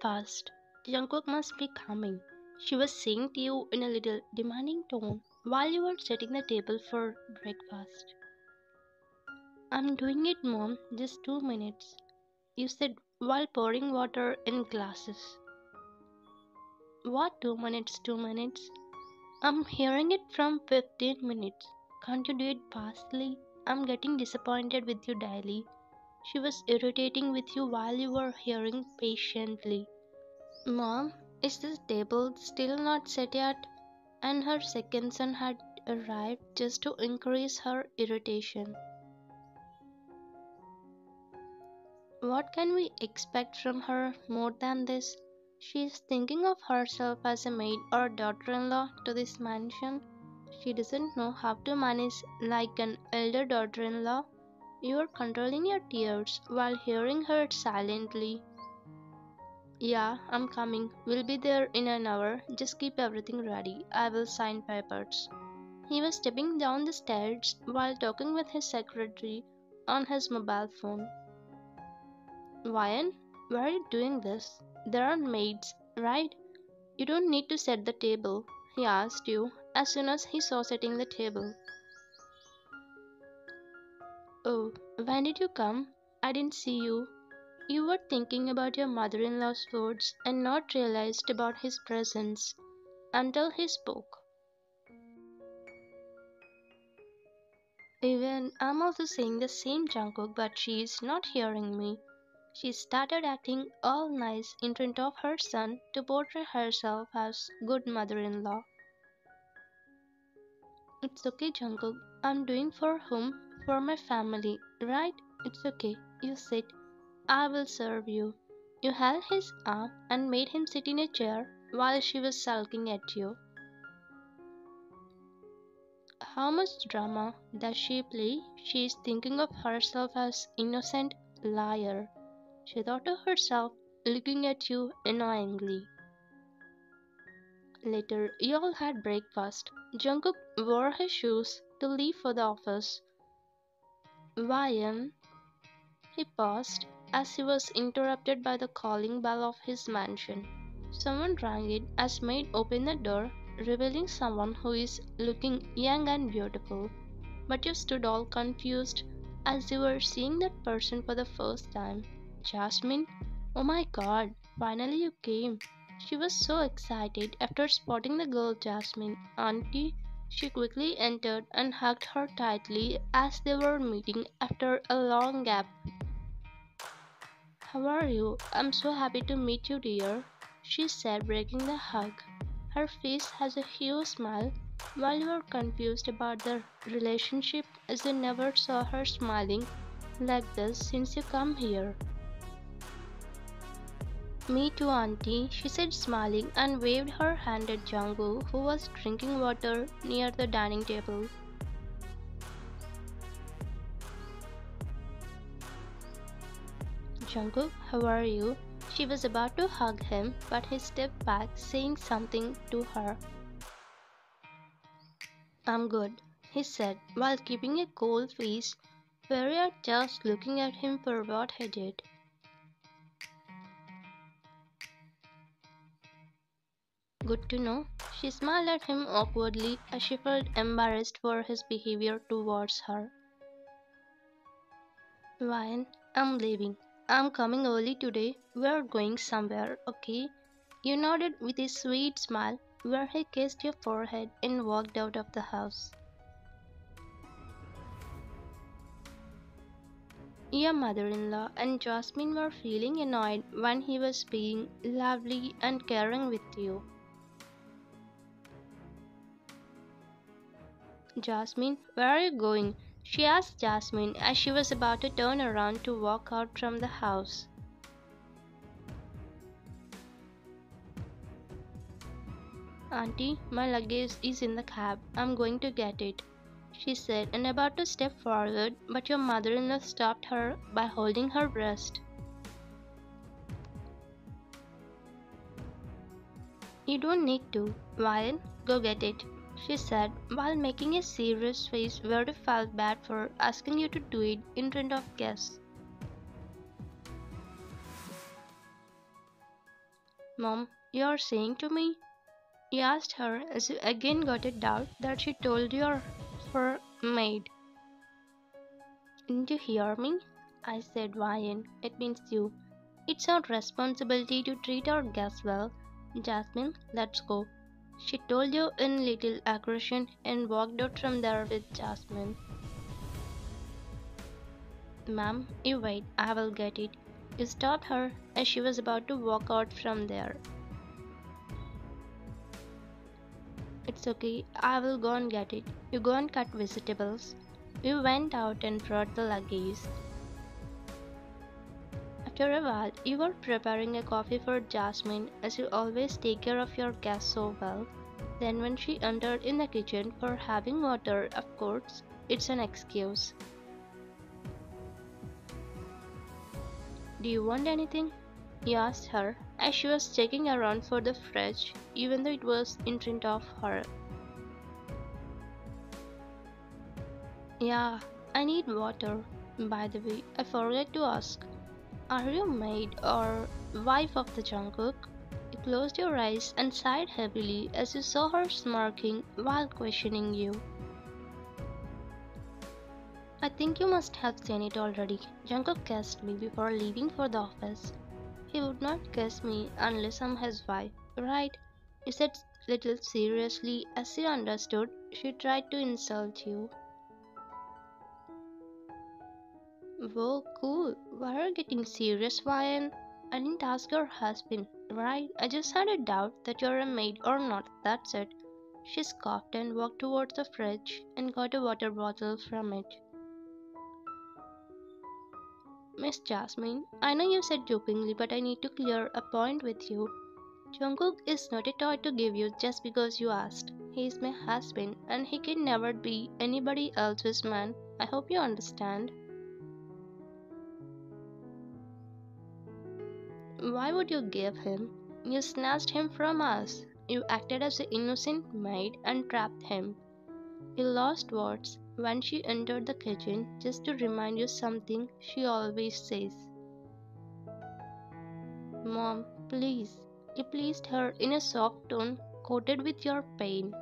breakfast. Jungkook must be coming. She was saying to you in a little demanding tone while you were setting the table for breakfast. I'm doing it, mom, just 2 minutes, you said while pouring water in glasses. What 2 minutes, 2 minutes? I'm hearing it from 15 minutes. Can't you do it fastly? I'm getting disappointed with you daily. She was irritating with you while you were hearing patiently. Mom, is this table still not set yet? And her second son had arrived just to increase her irritation. What can we expect from her more than this? She is thinking of herself as a maid or daughter in law to this mansion. She doesn't know how to manage like an elder daughter in law. You are controlling your tears while hearing her silently. Yeah, I'm coming. We'll be there in an hour. Just keep everything ready. I will sign papers. He was stepping down the stairs while talking with his secretary on his mobile phone. Ryan, why are you doing this? There are maids, right? You don't need to set the table, he asked you as soon as he saw setting the table. Oh, when did you come? I didn't see you. You were thinking about your mother in law's words and not realized about his presence until he spoke. Even I'm also saying the same Jungkook, but she is not hearing me. She started acting all nice in front of her son to portray herself as good mother-in-law. It's okay, Jungkook. I'm doing for whom? For my family, right? It's okay. You sit. I will serve you. You held his arm and made him sit in a chair while she was sulking at you. How much drama does she play? She is thinking of herself as innocent liar. She thought to herself, looking at you annoyingly. Later, you all had breakfast. Jungkook wore his shoes to leave for the office. Ryan, he paused as he was interrupted by the calling bell of his mansion. Someone rang it as maid opened the door, revealing someone who is looking young and beautiful. But you stood all confused as you were seeing that person for the first time. Jasmine? Oh my god, finally you came. She was so excited after spotting the girl Jasmine. Auntie, she quickly entered and hugged her tightly as they were meeting after a long gap. How are you? I'm so happy to meet you, dear, she said, breaking the hug. Her face has a huge smile, while you are confused about their relationship as you never saw her smiling like this since you come here. Me too, auntie, she said, smiling, and waved her hand at Jungkook, who was drinking water near the dining table. Jungkook, how are you? She was about to hug him, but he stepped back, saying something to her. I'm good, he said, while keeping a cold face, wary at just looking at him for what he did. Good to know. She smiled at him awkwardly as she felt embarrassed for his behavior towards her. Ryan, I'm leaving. I'm coming early today. We're going somewhere, okay? You nodded with a sweet smile, where he kissed your forehead and walked out of the house. Your mother-in-law and Jasmine were feeling annoyed when he was being lovely and caring with you. Jasmine, where are you going? She asked Jasmine as she was about to turn around to walk out from the house. Auntie, my luggage is in the cab. I'm going to get it, she said, and about to step forward, but your mother-in-law stopped her by holding her breast. You don't need to. Ryan, go get it, she said, while making a serious face where you felt bad for asking you to do it in front of guests. Mom, you're saying to me? You asked her as you again got a doubt that she told your her maid. Didn't you hear me? I said, Ryan, it means you. It's our responsibility to treat our guests well. Jasmine, let's go. She told you in little aggression and walked out from there with Jasmine. Ma'am, you wait, I will get it. You stopped her as she was about to walk out from there. It's okay, I will go and get it. You go and cut vegetables. We went out and brought the luggage. After a while, you were preparing a coffee for Jasmine as you always take care of your guests so well. Then, when she entered in the kitchen for having water, of course, it's an excuse. Do you want anything? He asked her as she was checking around for the fridge, even though it was in front of her. Yeah, I need water. By the way, I forgot to ask. Are you maid or wife of the Jungkook? You closed your eyes and sighed heavily as you saw her smirking while questioning you. I think you must have seen it already. Jungkook kissed me before leaving for the office. He would not kiss me unless I'm his wife, right? You said little seriously as you understood she tried to insult you. Whoa, cool. Why are you getting serious, Ryan? I didn't ask your husband, right? I just had a doubt that you're a maid or not, that's it. She scoffed and walked towards the fridge and got a water bottle from it. Miss Jasmine, I know you said jokingly, but I need to clear a point with you. Jungkook is not a toy to give you just because you asked. He is my husband and he can never be anybody else's man. I hope you understand. Why would you give him? You snatched him from us. You acted as an innocent maid and trapped him. He lost words when she entered the kitchen just to remind you something she always says. Mom, please. You pleased her in a soft tone coated with your pain.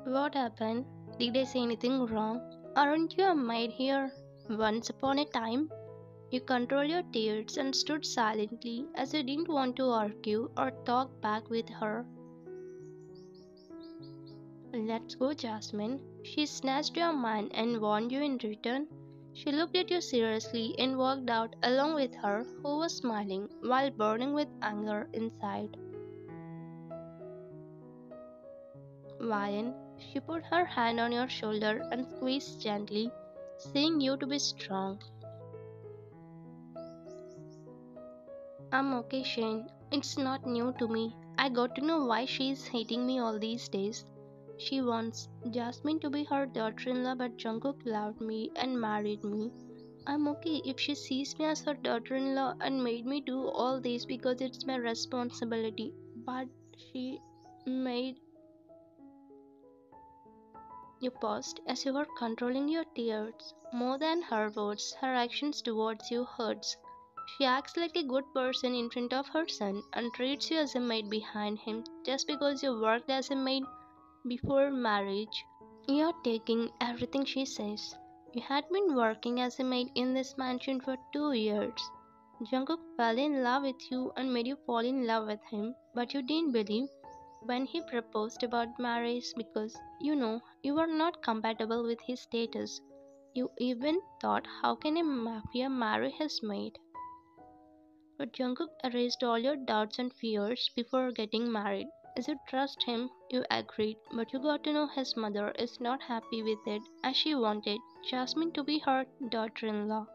What happened? Did I say anything wrong? Aren't you a maid here? Once upon a time, you controlled your tears and stood silently as you didn't want to argue or talk back with her. Let's go, Jasmine. She snatched your man and warned you in return. She looked at you seriously and walked out along with her, who was smiling while burning with anger inside. Ryan, she put her hand on your shoulder and squeezed gently, saying you to be strong. I'm okay, Shane. It's not new to me. I got to know why she's hating me all these days. She wants Jasmine to be her daughter-in-law, but Jungkook loved me and married me. I'm okay if she sees me as her daughter-in-law and made me do all this because it's my responsibility. But she made you paused as you were controlling your tears. More than her words, her actions towards you hurts. She acts like a good person in front of her son and treats you as a maid behind him just because you worked as a maid before marriage. You're taking everything she says. You had been working as a maid in this mansion for 2 years. Jungkook fell in love with you and made you fall in love with him, but you didn't believe when he proposed about marriage because you know you were not compatible with his status. You even thought, how can a mafia marry his maid? But Jungkook erased all your doubts and fears before getting married. As you trust him, you agreed, but you got to know his mother is not happy with it as she wanted Jasmine to be her daughter-in-law.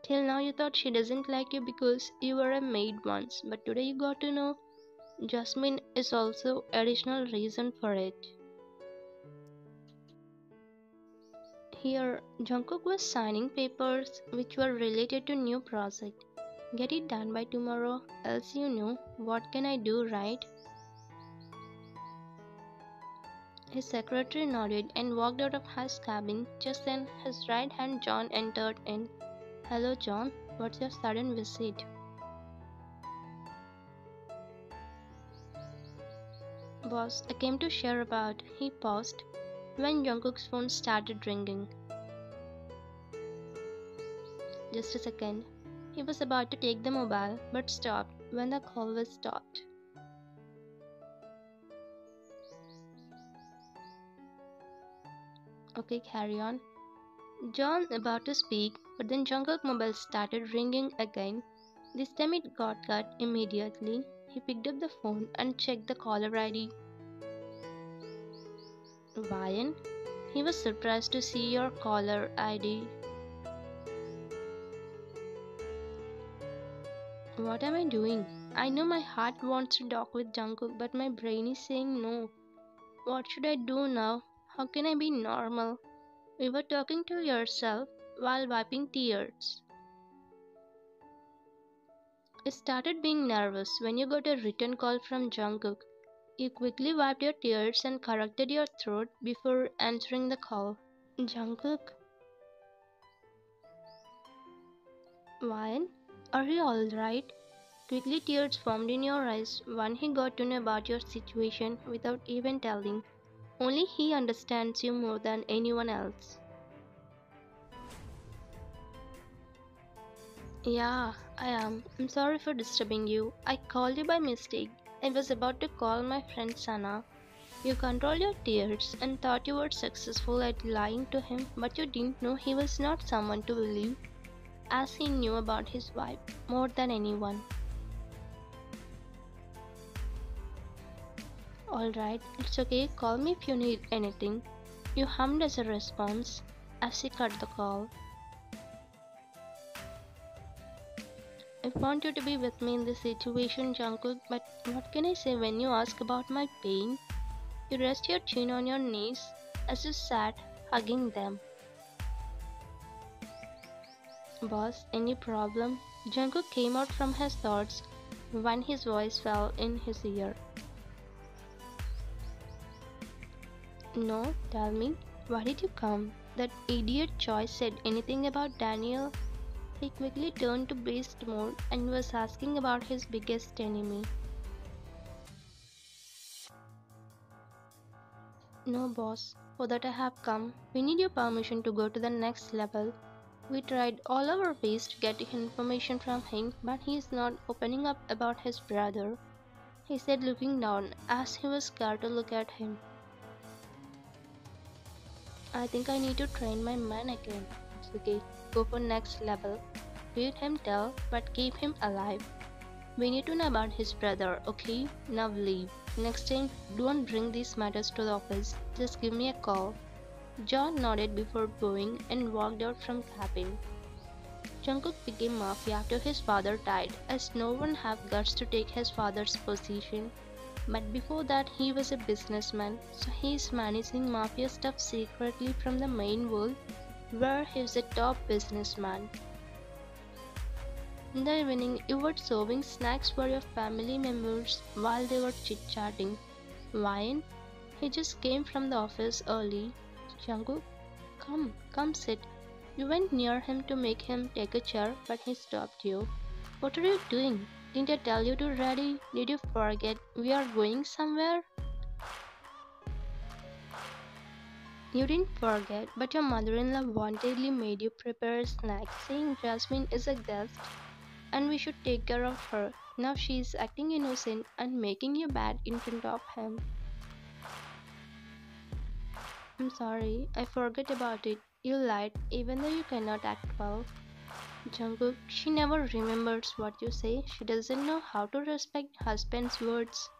Till now you thought she doesn't like you because you were a maid once, but today you got to know Jasmine is also additional reason for it. Here, Jungkook was signing papers which were related to new project. Get it done by tomorrow, else you know what can I do, right? His secretary nodded and walked out of his cabin. Just then, his right hand John entered in. Hello, John. What's your sudden visit? Boss, I came to share about. He paused when Jungkook's phone started ringing. Just a second. He was about to take the mobile but stopped when the call was stopped. Okay, carry on. John about to speak, but then Jungkook's mobile started ringing again. This time it got cut immediately. He picked up the phone and checked the caller ID. Ryan, he was surprised to see your caller ID. What am I doing? I know my heart wants to talk with Jungkook, but my brain is saying no. What should I do now? How can I be normal? We were talking to yourself while wiping tears. I started being nervous when you got a written call from Jungkook. You quickly wiped your tears and corrected your throat before answering the call. Jungkook, Ryan, are you alright? Quickly tears formed in your eyes when he got to know about your situation without even telling. Only he understands you more than anyone else. Yeah, I am. I'm sorry for disturbing you. I called you by mistake. I was about to call my friend Sana. You controlled your tears and thought you were successful at lying to him, but you didn't know he was not someone to believe, as he knew about his wife more than anyone. Alright, it's okay, call me if you need anything. You hummed as a response as he cut the call. I want you to be with me in this situation, Jungkook, but what can I say when you ask about my pain? You rest your chin on your knees as you sat hugging them. Boss, any problem? Jungkook came out from his thoughts when his voice fell in his ear. No, tell me, why did you come? That idiot Choi said anything about Daniel? He quickly turned to beast mode and was asking about his biggest enemy. No, boss, for that I have come. We need your permission to go to the next level. We tried all our best to get information from him, but he is not opening up about his brother, he said, looking down as he was scared to look at him. I think I need to train my man again. It's okay, go for next level. Let him tell, but keep him alive. We need to know about his brother, okay? Now leave. Next time, don't bring these matters to the office. Just give me a call. John nodded before going and walked out from cabin. Jungkook became mafia after his father died, as no one had guts to take his father's position. But before that, he was a businessman, so he is managing mafia stuff secretly from the main world, where he is a top businessman. In the evening, you were serving snacks for your family members while they were chit-chatting. Wine? He just came from the office early. Jungkook, come sit. You went near him to make him take a chair, but he stopped you. What are you doing? Didn't I tell you to ready? Did you forget we are going somewhere? You didn't forget, but your mother-in-law wantedly made you prepare a snack, saying Jasmine is a guest and we should take care of her. Now she is acting innocent and making you bad in front of him. I'm sorry, I forgot about it. You lied, even though you cannot act well. Jungkook, she never remembers what you say. She doesn't know how to respect husband's words.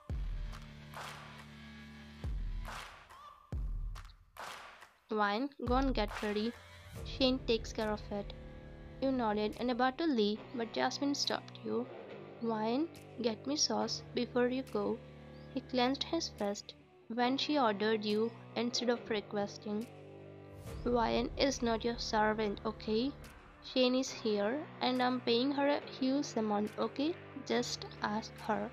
Wine, go and get ready. Shane takes care of it. You nodded and about to leave, but Jasmine stopped you. Wine, get me sauce before you go. He clenched his fist when she ordered you instead of requesting. Wine is not your servant, okay? Shane is here and I'm paying her a huge amount, okay? Just ask her.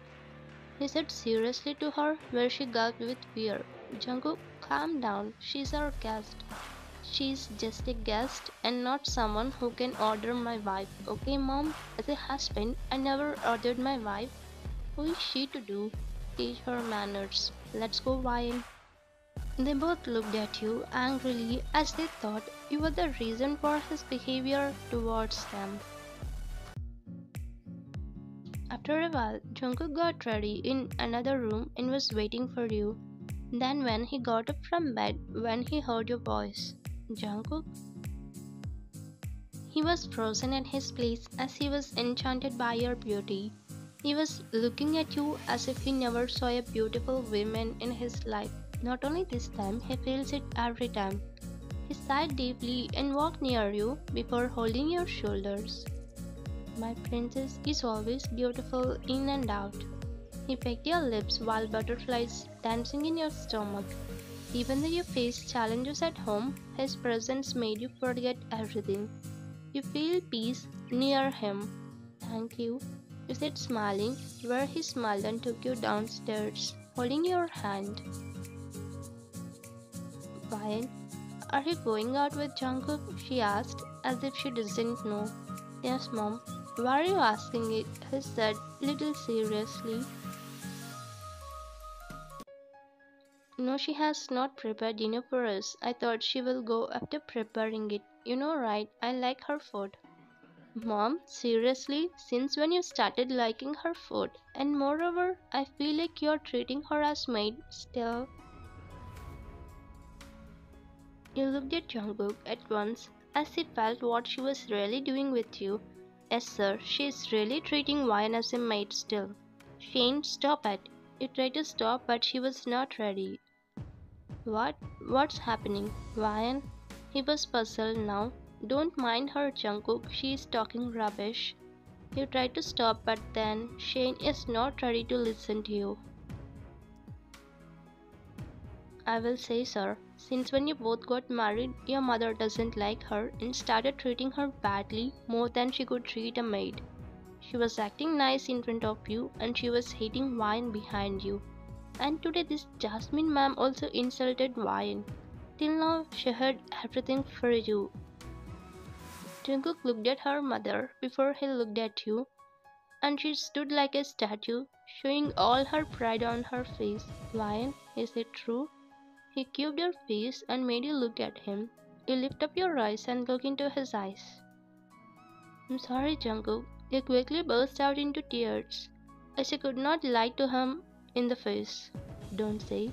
He said seriously to her, where she gulped with fear. Jungkook, Calm down, she's our guest. She's just a guest and not someone who can order my wife. Okay, mom? As a husband, I never ordered my wife. Who is she to do? Teach her manners. Let's go, Ryan. They both looked at you angrily as they thought you were the reason for his behavior towards them. After a while, Jungkook got ready in another room and was waiting for you. Then when he got up from bed, when he heard your voice, Jungkook, he was frozen in his place as he was enchanted by your beauty. He was looking at you as if he never saw a beautiful woman in his life. Not only this time, he feels it every time. He sighed deeply and walked near you before holding your shoulders. My princess is always beautiful in and out. He pecked your lips while butterflies dancing in your stomach. Even though you faced challenges at home, his presence made you forget everything. You feel peace near him. Thank you said smiling, where he smiled and took you downstairs, holding your hand. Ryan, are you going out with Jungkook? She asked, as if she doesn't know. Yes, mom. Why are you asking it? He said, little seriously. No, she has not prepared dinner for us. I thought she will go after preparing it. You know, right? I like her food. Mom, seriously? Since when you started liking her food? And moreover, I feel like you're treating her as maid still. You looked at Jungkook at once, as he felt what she was really doing with you. Yes, sir, she is really treating Wine as a maid still. Shane, stop it. You tried to stop, but she was not ready. What? What's happening? Ryan? He was puzzled now. Don't mind her, Jungkook. She is talking rubbish. You tried to stop, but then Shane is not ready to listen to you. I will say, sir, since when you both got married, your mother doesn't like her and started treating her badly more than she could treat a maid. She was acting nice in front of you and she was hating Wine behind you. And today this Jasmine ma'am also insulted Wine. Till now she heard everything for you. Jungkook looked at her mother before he looked at you, and she stood like a statue, showing all her pride on her face. Wine, is it true? He cubed your face and made you look at him. You lift up your eyes and look into his eyes. I'm sorry, Jungkook. You quickly burst out into tears, as you could not lie to him in the face. Don't say.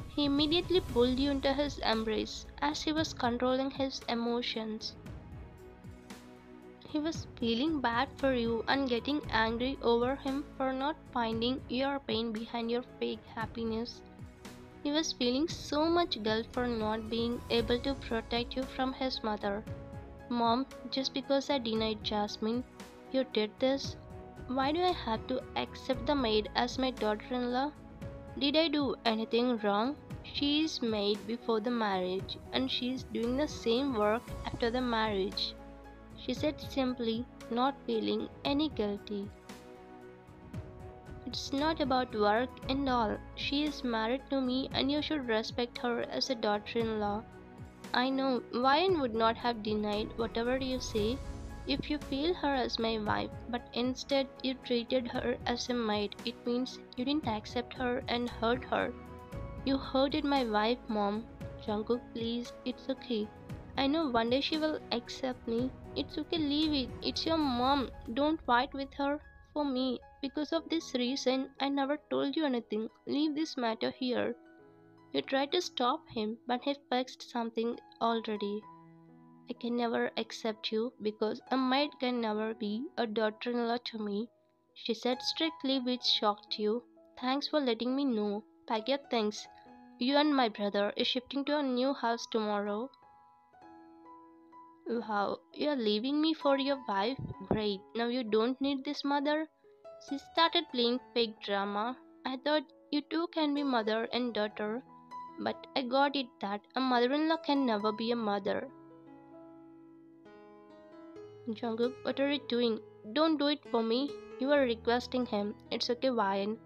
He immediately pulled you into his embrace as he was controlling his emotions. He was feeling bad for you and getting angry over him for not finding your pain behind your fake happiness. He was feeling so much guilt for not being able to protect you from his mother. Mom, just because I denied Jasmine, you did this? Why do I have to accept the maid as my daughter-in-law? Did I do anything wrong? She is maid before the marriage and she is doing the same work after the marriage. She said simply, not feeling any guilty. It's not about work and all. She is married to me and you should respect her as a daughter-in-law. I know Ryan would not have denied whatever you say if you feel her as my wife, but instead you treated her as a maid. It means you didn't accept her and hurt her. You hurted my wife, Mom. Jungkook, please, it's okay. I know one day she will accept me. It's okay, leave it. It's your mom. Don't fight with her. For me, because of this reason, I never told you anything. Leave this matter here. You tried to stop him, but he fixed something already. I can never accept you because a maid can never be a daughter-in-law to me, she said strictly, which shocked you. Thanks for letting me know. Pack your things. You and my brother is shifting to a new house tomorrow. Wow, you're leaving me for your wife? Great, now you don't need this mother? She started playing fake drama. I thought you two can be mother and daughter, but I got it that a mother-in-law can never be a mother. Jungkook, what are you doing? Don't do it for me. You are requesting him. It's okay, Ryan.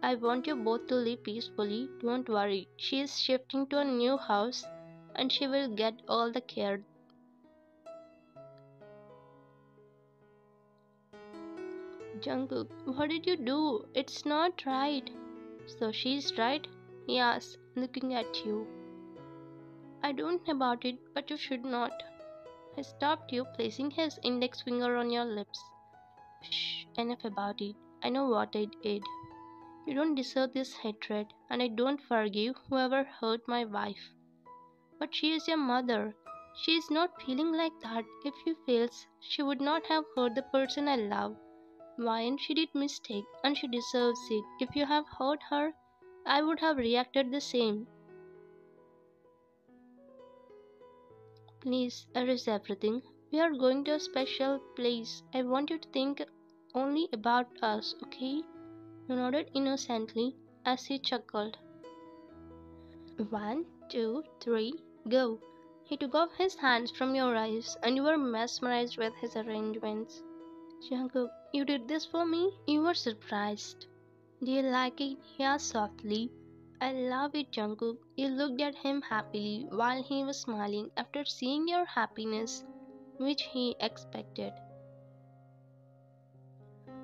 I want you both to live peacefully. Don't worry. She is shifting to a new house and she will get all the care. Jungkook, what did you do? It's not right. So she's right? Yes, looking at you. I don't know about it, but you should not. I stopped you, placing his index finger on your lips. Shh, enough about it. I know what I did. You don't deserve this hatred, and I don't forgive whoever hurt my wife. But she is your mother. She is not feeling like that. If she feels, she would not have hurt the person I love. Why? She did mistake, and she deserves it. If you have hurt her, I would have reacted the same. Please erase everything. We are going to a special place. I want you to think only about us, okay? You nodded innocently as he chuckled. One, two, three, go. He took off his hands from your eyes, and you were mesmerized with his arrangements. Jungkook, you did this for me? You were surprised. Do you like it? He asked softly. I love it, Jungkook. You looked at him happily while he was smiling after seeing your happiness, which he expected.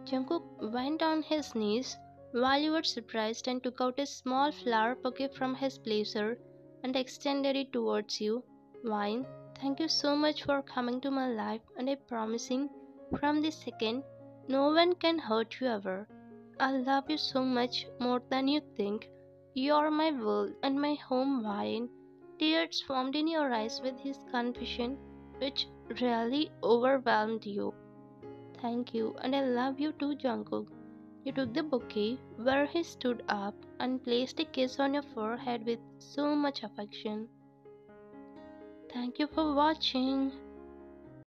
Jungkook went on his knees while you were surprised and took out a small flower bouquet from his blazer and extended it towards you. Wine, thank you so much for coming to my life, and I promising from this second no one can hurt you ever. I love you so much more than you think. You're my world and my home, Wine. Tears formed in your eyes with his confession, which really overwhelmed you. Thank you, and I love you too, Jungkook. You took the bouquet, where he stood up, and placed a kiss on your forehead with so much affection. Thank you for watching.